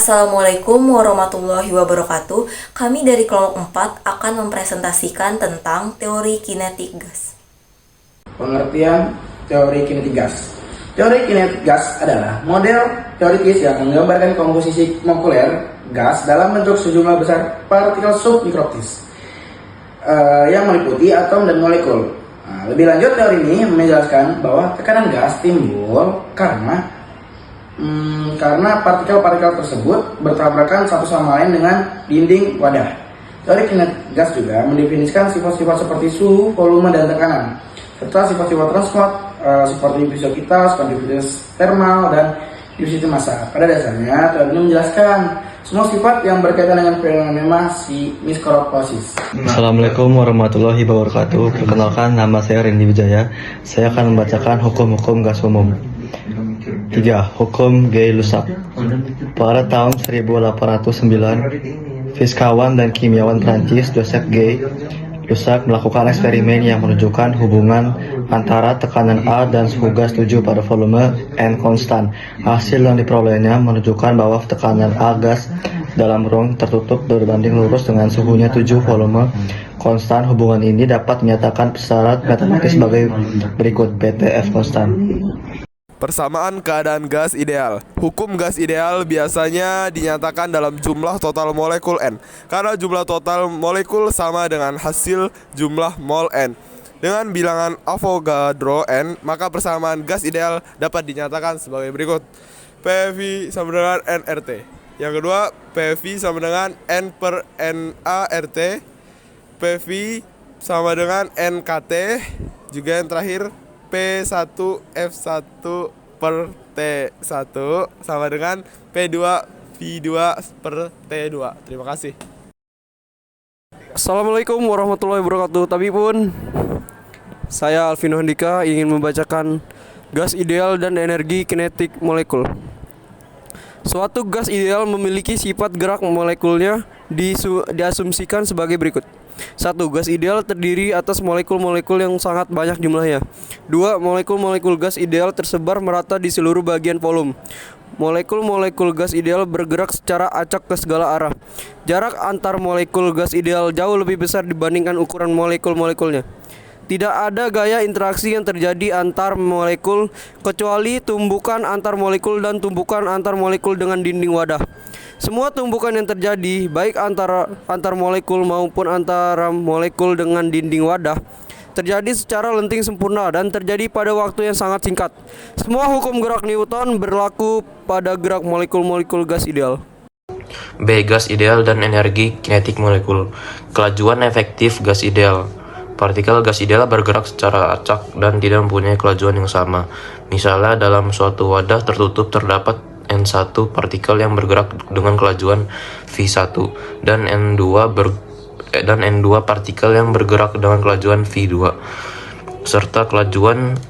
Assalamualaikum warahmatullahi wabarakatuh. Kami dari kelompok 4 akan mempresentasikan tentang teori kinetik gas. Pengertian teori kinetik gas. Teori kinetik gas adalah model teoritis yang menggambarkan komposisi molekuler gas dalam bentuk sejumlah besar partikel submikroskopis yang meliputi atom dan molekul. Lebih lanjut, teori ini menjelaskan bahwa tekanan gas timbul karena partikel-partikel tersebut bertabrakan satu sama lain dengan dinding wadah. Teori kinetik gas juga mendefinisikan sifat-sifat seperti suhu, volume, dan tekanan, serta sifat-sifat transport seperti viscositas, konduktivitas thermal, dan diffusivity massa. Pada dasarnya, teori ini menjelaskan semua sifat yang berkaitan dengan fenomena mikroskosis. Assalamualaikum warahmatullahi wabarakatuh. Perkenalkan, nama saya Rendy Wijaya. Saya akan membacakan hukum-hukum gas umum. 3. Hukum Gay-Lussac. Pada tahun 1809, fiskawan dan kimiawan Prancis Joseph Gay-Lussac melakukan eksperimen yang menunjukkan hubungan antara tekanan A dan suhu gas 7 pada volume N konstan. Hasil yang diperolehnya menunjukkan bahwa tekanan A gas dalam ruang tertutup berbanding lurus dengan suhunya 7 volume konstan. Hubungan ini dapat dinyatakan secara matematis sebagai berikut: PTF konstan. Persamaan keadaan gas ideal. Hukum gas ideal biasanya dinyatakan dalam jumlah total molekul N, karena jumlah total molekul sama dengan hasil jumlah mol N. Dengan bilangan Avogadro N, maka persamaan gas ideal dapat dinyatakan sebagai berikut: PV sama dengan nRT. Yang kedua, PV sama dengan N per NART. PV sama dengan NKT. Juga yang terakhir, P1F1 per T1 sama dengan P2V2 per T2. Terima kasih. Assalamualaikum warahmatullahi wabarakatuh. Tapi pun saya Alvino Handika ingin membacakan gas ideal dan energi kinetik molekul. Suatu gas ideal memiliki sifat gerak molekulnya diasumsikan sebagai berikut. 1. Gas ideal terdiri atas molekul-molekul yang sangat banyak jumlahnya. 2. Molekul-molekul gas ideal tersebar merata di seluruh bagian volume. Molekul-molekul gas ideal bergerak secara acak ke segala arah. Jarak antar molekul gas ideal jauh lebih besar dibandingkan ukuran molekul-molekulnya. Tidak ada gaya interaksi yang terjadi antar molekul kecuali tumbukan antar molekul dan tumbukan antar molekul dengan dinding wadah. Semua tumbukan yang terjadi, baik antar molekul maupun antara molekul dengan dinding wadah, terjadi secara lenting sempurna dan terjadi pada waktu yang sangat singkat. Semua hukum gerak Newton berlaku pada gerak molekul-molekul gas ideal. B. Gas ideal dan energi kinetik molekul. Kelajuan efektif gas ideal. Partikel gas ideal bergerak secara acak dan tidak mempunyai kelajuan yang sama. Misalnya, dalam suatu wadah tertutup terdapat N1 partikel yang bergerak dengan kelajuan V1 dan N2 partikel yang bergerak dengan kelajuan V2, serta kelajuan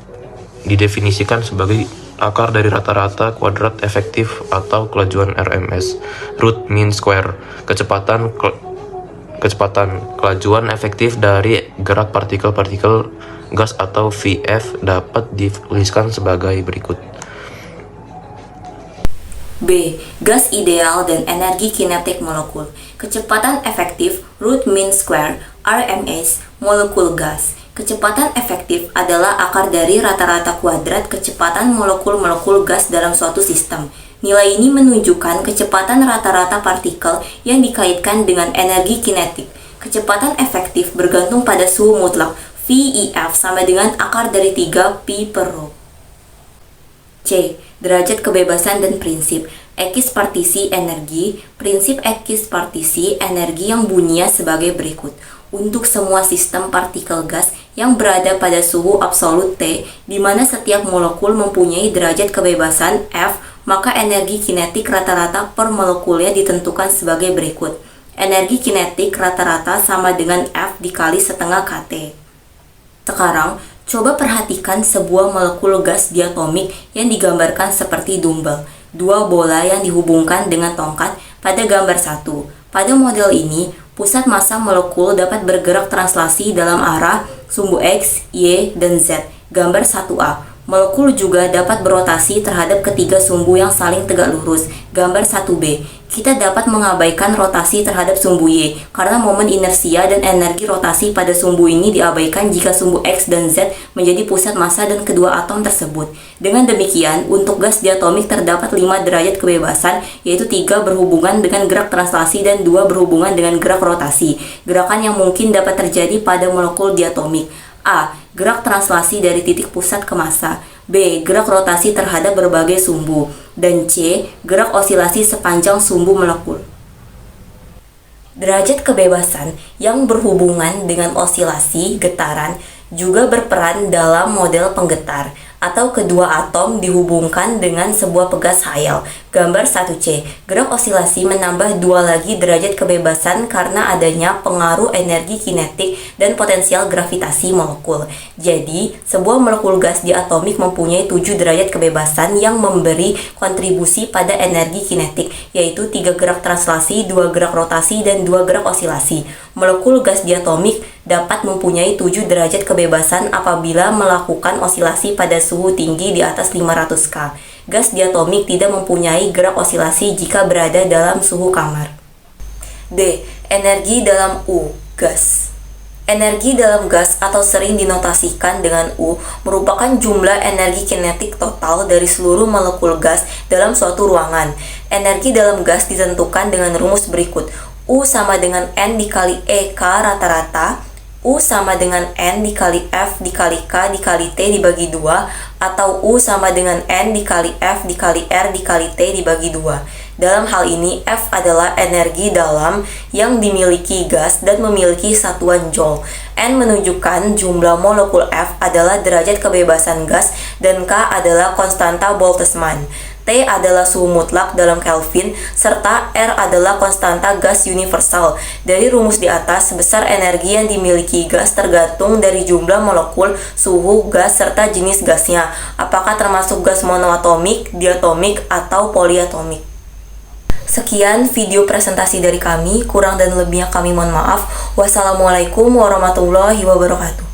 didefinisikan sebagai akar dari rata-rata kuadrat efektif atau kelajuan RMS, root mean square. Kecepatan kelajuan efektif dari gerak partikel-partikel gas atau VF dapat dituliskan sebagai berikut. B. Gas ideal dan energi kinetik molekul. Kecepatan efektif root mean square RMS molekul gas. Kecepatan efektif adalah akar dari rata-rata kuadrat kecepatan molekul-molekul gas dalam suatu sistem. Nilai ini menunjukkan kecepatan rata-rata partikel yang dikaitkan dengan energi kinetik. Kecepatan efektif bergantung pada suhu mutlak VEF sama dengan akar dari 3 pi per rho. C. Derajat kebebasan dan prinsip ekispartisi energi. Prinsip ekispartisi energi yang bunyinya sebagai berikut. Untuk semua sistem partikel gas yang berada pada suhu absolut T, di mana setiap molekul mempunyai derajat kebebasan F, maka energi kinetik rata-rata per molekulnya ditentukan sebagai berikut. Energi kinetik rata-rata sama dengan F dikali setengah kT. Sekarang, coba perhatikan sebuah molekul gas diatomik yang digambarkan seperti dumbbell, dua bola yang dihubungkan dengan tongkat pada gambar 1. Pada model ini, pusat massa molekul dapat bergerak translasi dalam arah sumbu X, Y, dan Z. Gambar 1A. Molekul juga dapat berotasi terhadap ketiga sumbu yang saling tegak lurus. Gambar 1B. Kita dapat mengabaikan rotasi terhadap sumbu Y karena momen inersia dan energi rotasi pada sumbu ini diabaikan jika sumbu X dan Z menjadi pusat massa dan kedua atom tersebut. Dengan demikian, untuk gas diatomik terdapat 5 derajat kebebasan, yaitu 3 berhubungan dengan gerak translasi dan 2 berhubungan dengan gerak rotasi. Gerakan yang mungkin dapat terjadi pada molekul diatomik. A. Gerak translasi dari titik pusat ke massa. B. Gerak rotasi terhadap berbagai sumbu. Dan C. Gerak osilasi sepanjang sumbu molekul. Derajat kebebasan yang berhubungan dengan osilasi getaran juga berperan dalam model penggetar atau kedua atom dihubungkan dengan sebuah pegas hayal. Gambar 1C. Gerak osilasi menambah 2 lagi derajat kebebasan karena adanya pengaruh energi kinetik dan potensial gravitasi molekul. Jadi, sebuah molekul gas diatomik mempunyai 7 derajat kebebasan yang memberi kontribusi pada energi kinetik, yaitu 3 gerak translasi, 2 gerak rotasi, dan 2 gerak osilasi. Molekul gas diatomik dapat mempunyai 7 derajat kebebasan apabila melakukan osilasi pada suhu tinggi di atas 500 K. Gas diatomik tidak mempunyai gerak osilasi jika berada dalam suhu kamar. D. Energi dalam U, gas. Energi dalam gas atau sering dinotasikan dengan U merupakan jumlah energi kinetik total dari seluruh molekul gas dalam suatu ruangan. Energi dalam gas ditentukan dengan rumus berikut. U sama dengan N dikali EK rata-rata, U sama dengan N dikali F dikali K dikali T dibagi 2, atau U sama dengan N dikali F dikali R dikali T dibagi 2. Dalam hal ini, F adalah energi dalam yang dimiliki gas dan memiliki satuan joule. N menunjukkan jumlah molekul F adalah derajat kebebasan gas dan K adalah konstanta Boltzmann. T adalah suhu mutlak dalam Kelvin, serta R adalah konstanta gas universal. Dari rumus di atas, besar energi yang dimiliki gas tergantung dari jumlah molekul, suhu gas, serta jenis gasnya. Apakah termasuk gas monoatomik, diatomik, atau poliatomik? Sekian video presentasi dari kami, kurang dan lebihnya kami mohon maaf. Wassalamualaikum warahmatullahi wabarakatuh.